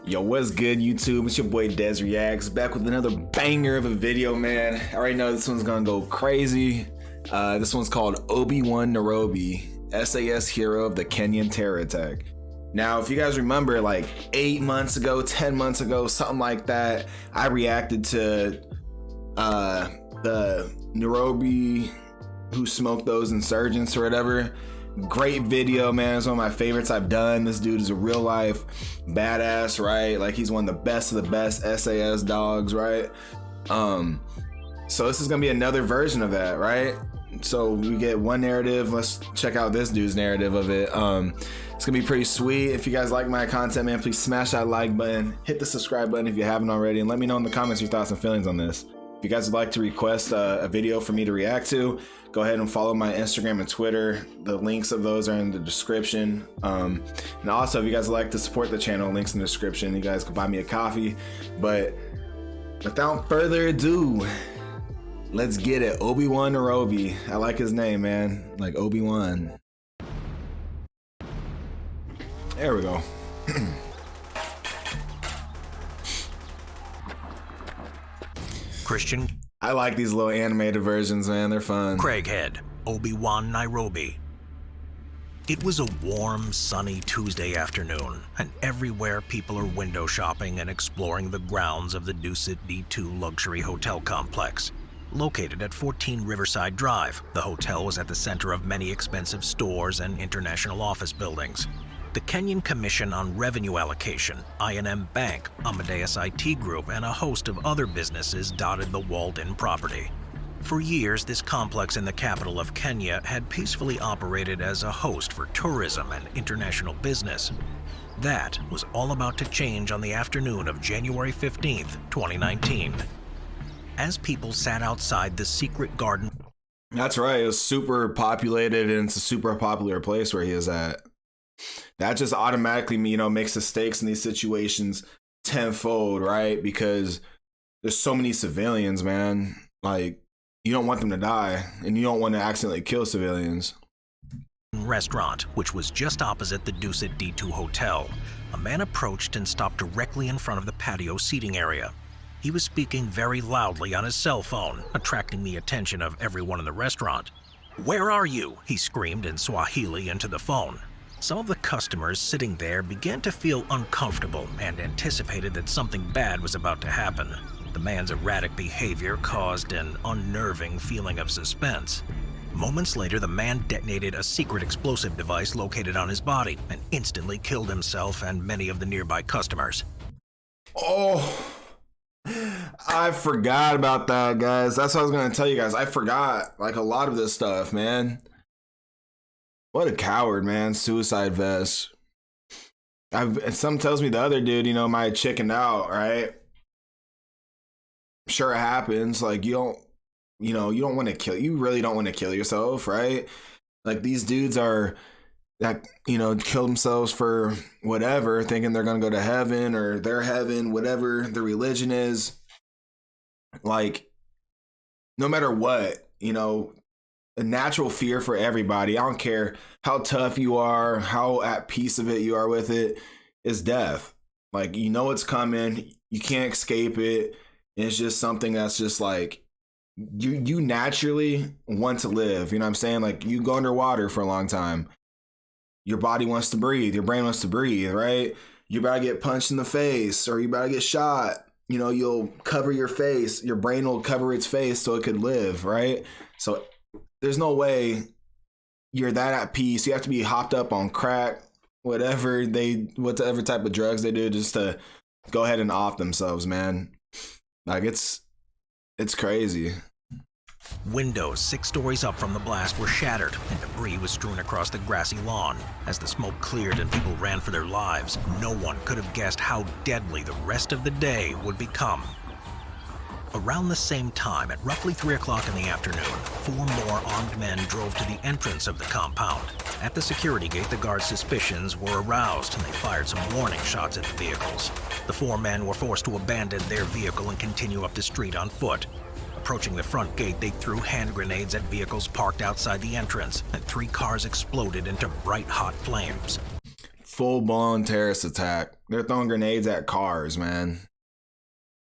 Yo, what's good, YouTube? It's your boy Des Reacts, back with another banger of a video, man. I already know this one's gonna go crazy. This one's called Obi-Wan Nairobi, SAS hero of the Kenyan terror attack. Now, if you guys remember, like 8 months ago, 10 months ago, something like that, I reacted to the Nairobi who smoked those insurgents or whatever. Great video, man. It's one of my favorites I've done. This dude is a real life badass, right? Like, he's one of the best SAS dogs, right? So this is gonna be another version of that, right? So we get one narrative. Let's check out this dude's narrative of it. It's gonna be pretty sweet. If you guys like my content, man, please smash that like button, hit the subscribe button if you haven't already, and let me know in the comments your thoughts and feelings on this. If you guys would like to request a video for me to react to, go ahead and follow my Instagram and Twitter. The links of those are in the description. And also, if you guys would like to support the channel, links in the description. You guys can buy me a coffee. But without further ado, let's get it. Obi-Wan Nairobi. I like his name, man. Like Obi-Wan. There we go. Christian. I like these little animated versions, man. They're fun. Craighead, Obi-Wan Nairobi. It was a warm, sunny Tuesday afternoon, and everywhere people are window shopping and exploring the grounds of the Dstoudie 2 luxury hotel complex. Located at 14 Riverside Drive, the hotel was at the center of many expensive stores and international office buildings. The Kenyan Commission on Revenue Allocation, I&M Bank, Amadeus IT Group, and a host of other businesses dotted the walled-in property. For years, this complex in the capital of Kenya had peacefully operated as a host for tourism and international business. That was all about to change on the afternoon of January 15th, 2019. As people sat outside the secret garden. That's right, it was super populated, and it's a super popular place where he is at. That just automatically, makes the stakes in these situations tenfold, right? Because there's so many civilians, man. Like, you don't want them to die, and you don't want to accidentally kill civilians. Restaurant, which was just opposite the Dstoudie 2 hotel, a man approached and stopped directly in front of the patio seating area. He was speaking very loudly on his cell phone, attracting the attention of everyone in the restaurant. "Where are you?" he screamed in Swahili into the phone. Some of the customers sitting there began to feel uncomfortable and anticipated that something bad was about to happen. The man's erratic behavior caused an unnerving feeling of suspense. Moments later, the man detonated a secret explosive device located on his body and instantly killed himself and many of the nearby customers. Oh, I forgot about that, guys. That's what I was going to tell you guys. I forgot, like, a lot of this stuff, man. What a coward, man. Suicide vest. Something tells me the other dude, might have chickened out, right? Sure, it happens. Like, you don't want to kill. You really don't want to kill yourself, right? Like, these dudes are that, kill themselves for whatever, thinking they're going to go to heaven or their heaven, whatever the religion is. Like, no matter what, a natural fear for everybody, I don't care how tough you are, how at peace of it you are with it, is death. Like, it's coming, you can't escape it. It's just something that's just like, you naturally want to live, you know what I'm saying? Like, you go underwater for a long time, your body wants to breathe, your brain wants to breathe, right? You about to get punched in the face, or you about to get shot, you'll cover your face, your brain will cover its face so it could live, right? So there's no way you're that at peace. You have to be hopped up on crack, whatever type of drugs they do, just to go ahead and off themselves, man. Like, it's crazy. Windows 6 stories up from the blast were shattered, and debris was strewn across the grassy lawn. As the smoke cleared and people ran for their lives, no one could have guessed how deadly the rest of the day would become. Around the same time, at roughly 3 o'clock in the afternoon, 4 more armed men drove to the entrance of the compound. At the security gate, the guards' suspicions were aroused, and they fired some warning shots at the vehicles. The 4 men were forced to abandon their vehicle and continue up the street on foot. Approaching the front gate, they threw hand grenades at vehicles parked outside the entrance, and 3 cars exploded into bright hot flames. Full-blown terrorist attack. They're throwing grenades at cars, man.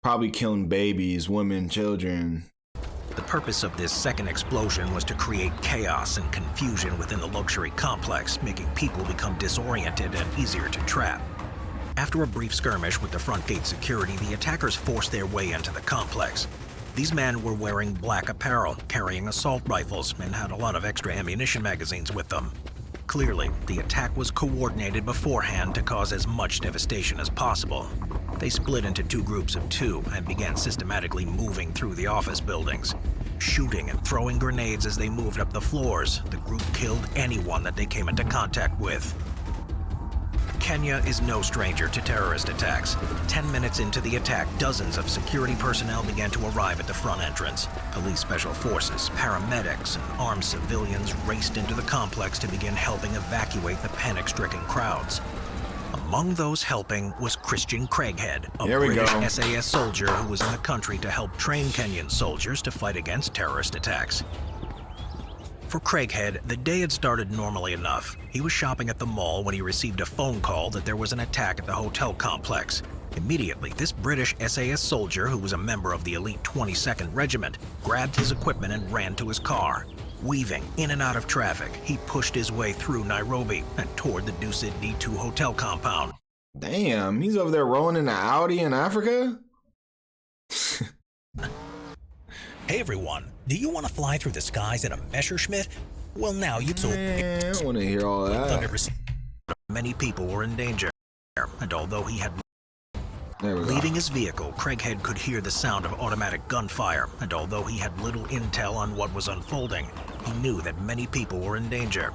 Probably killing babies, women, children. The purpose of this second explosion was to create chaos and confusion within the luxury complex, making people become disoriented and easier to trap. After a brief skirmish with the front gate security, the attackers forced their way into the complex. These men were wearing black apparel, carrying assault rifles, and had a lot of extra ammunition magazines with them. Clearly, the attack was coordinated beforehand to cause as much devastation as possible. They split into 2 groups of 2 and began systematically moving through the office buildings. Shooting and throwing grenades as they moved up the floors, the group killed anyone that they came into contact with. Kenya is no stranger to terrorist attacks. 10 minutes into the attack, dozens of security personnel began to arrive at the front entrance. Police special forces, paramedics, and armed civilians raced into the complex to begin helping evacuate the panic-stricken crowds. Among those helping was Christian Craighead, a British SAS soldier who was in the country to help train Kenyan soldiers to fight against terrorist attacks. For Craighead, the day had started normally enough. He was shopping at the mall when he received a phone call that there was an attack at the hotel complex. Immediately, this British SAS soldier, who was a member of the elite 22nd Regiment, grabbed his equipment and ran to his car. Weaving in and out of traffic, he pushed his way through Nairobi and toward the Dstoudie D2 hotel compound. Damn, he's over there rolling in an Audi in Africa? Hey everyone, do you want to fly through the skies in a Messerschmitt? Well, now you told me. I don't want to hear all that. Many people were in danger, and although he had leaving his vehicle, Craighead could hear the sound of automatic gunfire, and although he had little intel on what was unfolding, he knew that many people were in danger.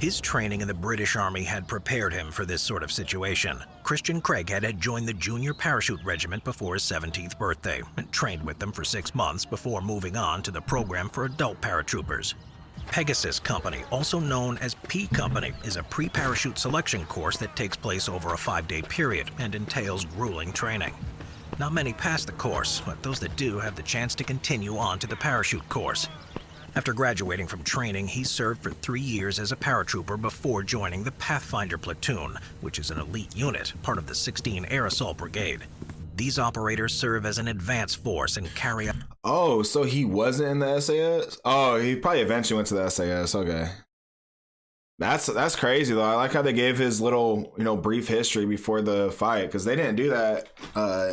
His training in the British Army had prepared him for this sort of situation. Christian Craighead had joined the Junior Parachute Regiment before his 17th birthday and trained with them for 6 months before moving on to the program for adult paratroopers. Pegasus Company, also known as P Company, is a pre-parachute selection course that takes place over a 5-day period and entails grueling training. Not many pass the course, but those that do have the chance to continue on to the parachute course. After graduating from training, he served for 3 years as a paratrooper before joining the Pathfinder Platoon, which is an elite unit, part of the 16 Air Assault Brigade. These operators serve as an advance force and carry out... Oh, so he wasn't in the SAS? Oh, he probably eventually went to the SAS. Okay. That's crazy, though. I like how they gave his little, brief history before the fight, because they didn't do that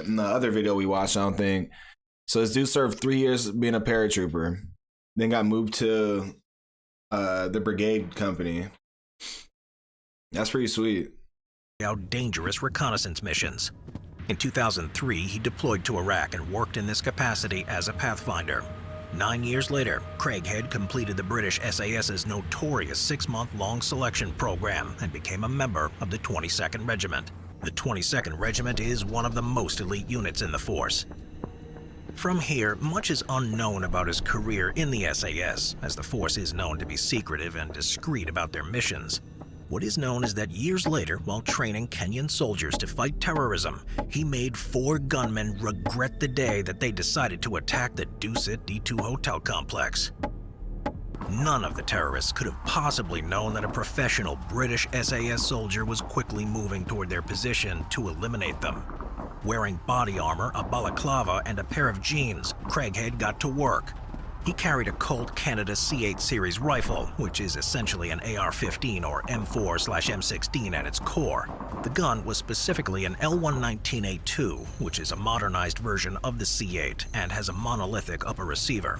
in the other video we watched, I don't think. So this dude served 3 years being a paratrooper. Then got moved to the brigade company. That's pretty sweet. Out dangerous reconnaissance missions. In 2003, he deployed to Iraq and worked in this capacity as a Pathfinder. 9 years later, Craighead completed the British SAS's notorious 6-month-long selection program and became a member of the 22nd Regiment. The 22nd Regiment is one of the most elite units in the force. From here, much is unknown about his career in the SAS, as the force is known to be secretive and discreet about their missions. What is known is that years later, while training Kenyan soldiers to fight terrorism, he made 4 gunmen regret the day that they decided to attack the Dstoudie D2 hotel complex. None of the terrorists could have possibly known that a professional British SAS soldier was quickly moving toward their position to eliminate them. Wearing body armor, a balaclava, and a pair of jeans, Craighead got to work. He carried a Colt Canada C8 series rifle, which is essentially an AR-15 or M4/M16 at its core. The gun was specifically an L119A2, which is a modernized version of the C8 and has a monolithic upper receiver.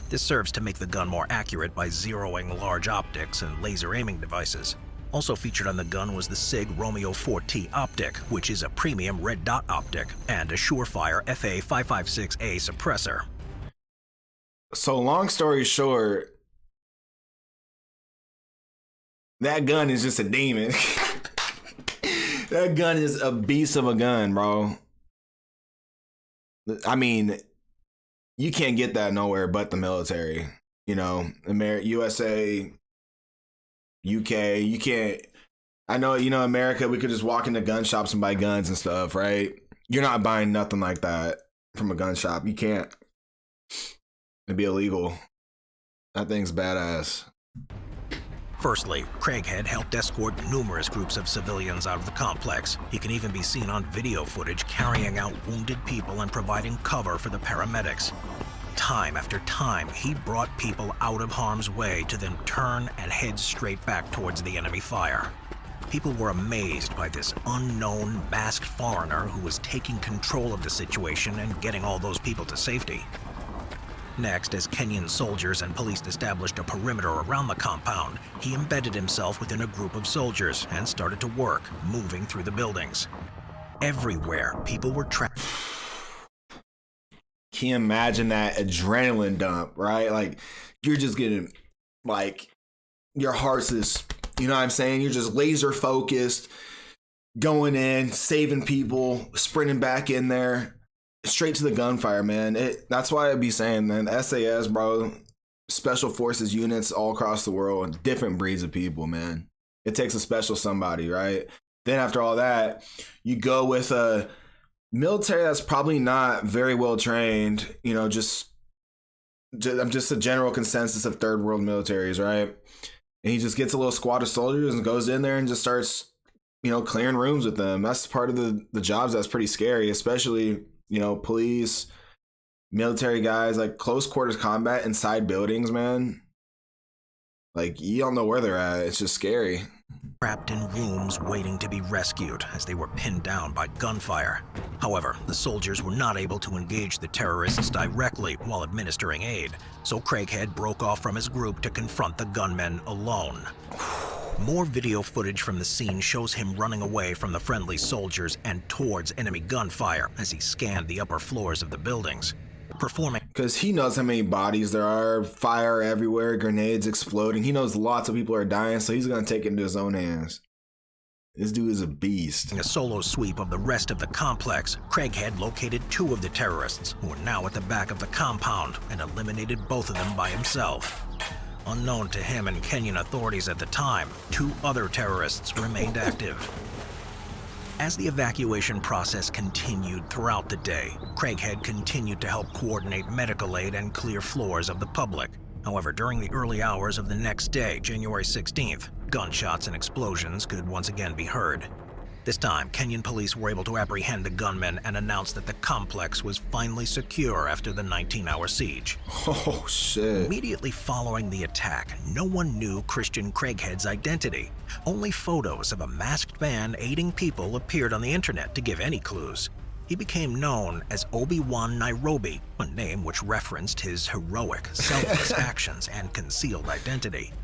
This serves to make the gun more accurate by zeroing large optics and laser aiming devices. Also featured on the gun was the SIG Romeo 4T optic, which is a premium red dot optic, and a Surefire FA556A suppressor. So long story short, that gun is just a demon. That gun is a beast of a gun, bro. I mean, you can't get that nowhere but the military. USA, UK, you can't. I know, America, we could just walk into gun shops and buy guns and stuff, right? You're not buying nothing like that from a gun shop. You can't. It'd be illegal. That thing's badass. Firstly, Craighead helped escort numerous groups of civilians out of the complex. He can even be seen on video footage carrying out wounded people and providing cover for the paramedics. Time after time, he brought people out of harm's way to then turn and head straight back towards the enemy fire. People were amazed by this unknown, masked foreigner who was taking control of the situation and getting all those people to safety. Next, as Kenyan soldiers and police established a perimeter around the compound, he embedded himself within a group of soldiers and started to work, moving through the buildings. Everywhere, people were trapped. Can you imagine that adrenaline dump, right? Like, you're just getting, like, your heart's just, you know what I'm saying? You're just laser focused, going in, saving people, sprinting back in there. Straight to the gunfire, man. That's why I'd be saying, man, SAS, bro, special forces units all across the world, different breeds of people, man. It takes a special somebody, right? Then after all that, you go with a military that's probably not very well trained, you know, just a general consensus of third world militaries, right? And he just gets a little squad of soldiers and goes in there and just starts, you know, clearing rooms with them. That's part of the jobs that's pretty scary, especially, you know, police, military guys, like close quarters combat inside buildings, man. Like, you don't know where they're at. It's just scary. Trapped in rooms waiting to be rescued as they were pinned down by gunfire. However, the soldiers were not able to engage the terrorists directly while administering aid, so Craighead broke off from his group to confront the gunmen alone. More video footage from the scene shows him running away from the friendly soldiers and towards enemy gunfire as he scanned the upper floors of the buildings. Performing because he knows how many bodies there are, fire everywhere, grenades exploding. He knows lots of people are dying, so he's going to take it into his own hands. This dude is a beast. a solo sweep of the rest of the complex, Craighead located 2 of the terrorists who were now at the back of the compound and eliminated both of them by himself. Unknown to him and Kenyan authorities at the time, 2 other terrorists remained active. As the evacuation process continued throughout the day, Craighead continued to help coordinate medical aid and clear floors of the public. However, during the early hours of the next day, January 16th, gunshots and explosions could once again be heard. This time, Kenyan police were able to apprehend the gunmen and announce that the complex was finally secure after the 19-hour siege. Oh, shit. Immediately following the attack, no one knew Christian Craighead's identity. Only photos of a masked man aiding people appeared on the internet to give any clues. He became known as Obi-Wan Nairobi, a name which referenced his heroic, selfless actions and concealed identity.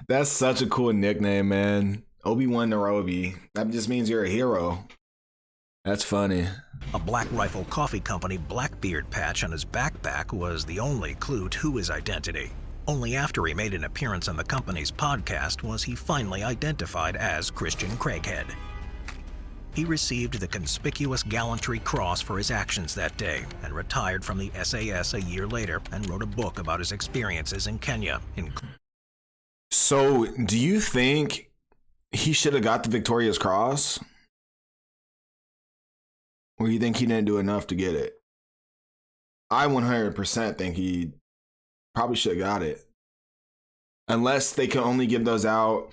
That's such a cool nickname, man. Obi-Wan Nairobi. That just means you're a hero. That's funny. A Black Rifle Coffee Company Blackbeard patch on his backpack was the only clue to his identity. Only after he made an appearance on the company's podcast was he finally identified as Christian Craighead. He received the Conspicuous Gallantry Cross for his actions that day and retired from the SAS a year later and wrote a book about his experiences in Kenya. So, do you think he should have got the Victoria's Cross? Or you think he didn't do enough to get it? I 100% think he probably should have got it. Unless they can only give those out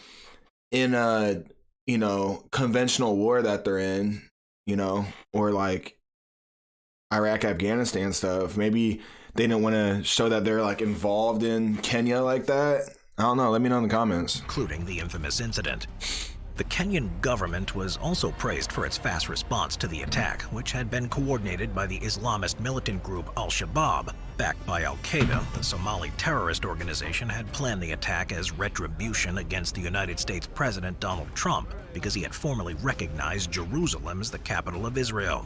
in a, you know, conventional war that they're in, you know, or like Iraq, Afghanistan stuff. Maybe they didn't want to show that they're like involved in Kenya like that. I don't know. Let me know in the comments. Including the infamous incident. The Kenyan government was also praised for its fast response to the attack, which had been coordinated by the Islamist militant group Al-Shabaab. Backed by Al-Qaeda, the Somali terrorist organization had planned the attack as retribution against the United States President Donald Trump because he had formally recognized Jerusalem as the capital of Israel.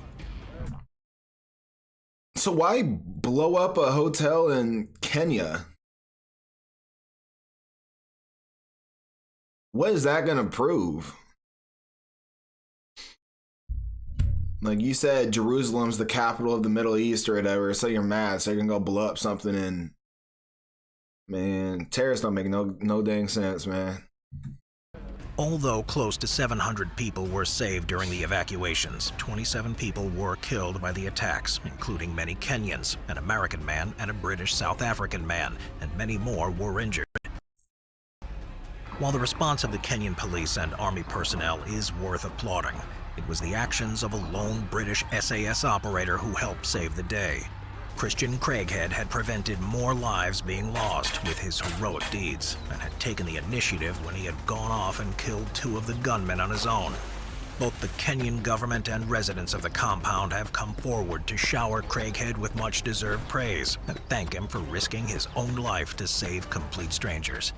So why blow up a hotel in Kenya? What is that going to prove? Like you said, Jerusalem's the capital of the Middle East or whatever, so you're mad, so you're going to go blow up something and... Man, terrorists don't make no dang sense, man. Although close to 700 people were saved during the evacuations, 27 people were killed by the attacks, including many Kenyans, an American man and a British South African man, and many more were injured. While the response of the Kenyan police and army personnel is worth applauding, it was the actions of a lone British SAS operator who helped save the day. Christian Craighead had prevented more lives being lost with his heroic deeds and had taken the initiative when he had gone off and killed 2 of the gunmen on his own. Both the Kenyan government and residents of the compound have come forward to shower Craighead with much-deserved praise and thank him for risking his own life to save complete strangers.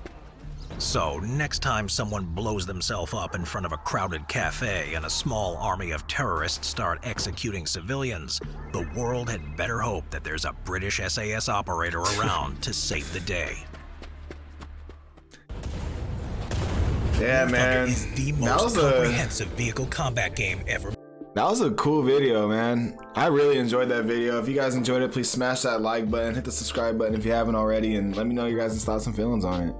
So, next time someone blows themselves up in front of a crowded cafe and a small army of terrorists start executing civilians, the world had better hope that there's a British SAS operator around to save the day. Yeah, man. Is the most comprehensive vehicle combat game ever. That was a cool video, man. I really enjoyed that video. If you guys enjoyed it, please smash that like button, hit the subscribe button if you haven't already, and let me know your guys' thoughts and feelings on it.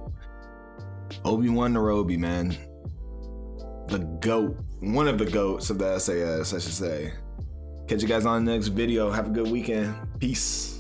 Obi-Wan Nairobi, man. The GOAT. One of the GOATs of the SAS, I should say. Catch you guys on the next video. Have a good weekend. Peace.